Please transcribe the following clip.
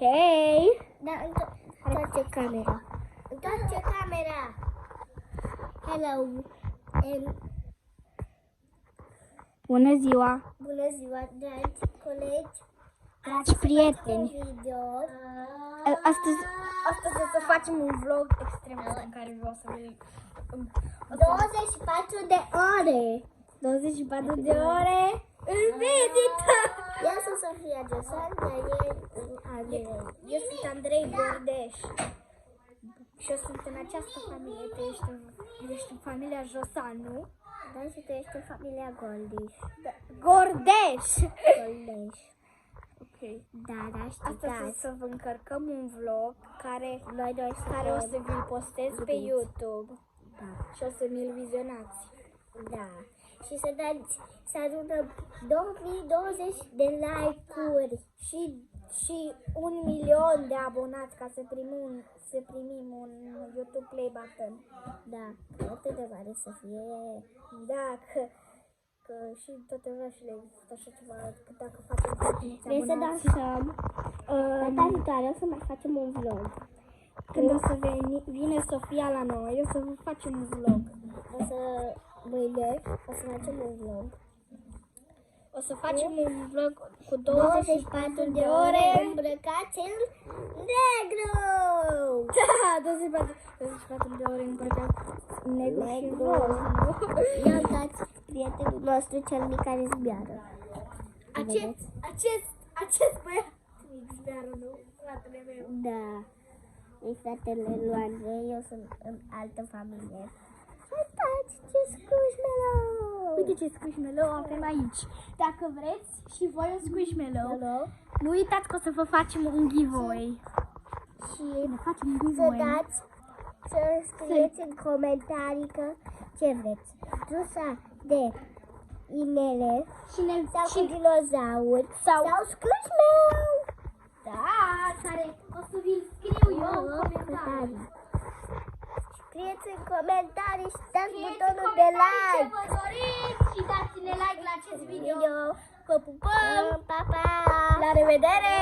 Hei! Da, întoarce camera. Întoarce camera. Hello. Bună ziua! Bună ziua, dragi colegi. Dragi prieteni! Video. Astăzi o să facem un vlog extrem în care vreau să vă... 24 de ore. 24 de ore în vizită! Eu sunt Sofia Josan, iar Eu sunt Andrei Gordeș. Și eu sunt în această familie. Tu ești în familia Josan, nu? Da, și tu ești în familia Goldiș. Da. Gordeș! Goldeș. Ok. Da, Astăzi o știți. să vă încărcăm un vlog care o să vi-l postez pe iubiți. YouTube. Da. Și o să mi-l vizionați. Da. Și să adună 2020 de like-uri Și 1 milion de abonați ca să primim un YouTube Play Button. Da, atât de mare să fie. Da, că și toate orașele există așa ceva, că dacă facem mulți Vrei să abonați. dansăm? Data viitoare o să mai facem un vlog. Când o să vine Sofia la noi, o să facem un vlog. Mâine o să facem un vlog. O să facem un vlog cu 24 de ore îmbrăcați în negru! Da, 24 de ore îmbrăcați în negru și în roz, nu? Ia uitați prietenul nostru cel mic care zbiară. Acest băiat mic zbiară, nu? Fratele meu. Da. E fratele lui Andrei, eu sunt în altă familie. Uitați ce squishmallow! Uite ce squishmallow avem aici. Dacă vreți și voi un squishmallow, nu uitați că o să vă facem un giveaway. Și Ne facem un să giveaway. să scrieți în comentarii că ce vreți. Trusa de inele sau cu dinozauri sau squishmallow! Da, care o să vi-l scriu eu în comentarii. Scrieți în comentarii și dați Scrieți în butonul de comentarii like. ce vă doriți și dați-ne like la acest video. Vă pupăm! Pa, pa! La revedere!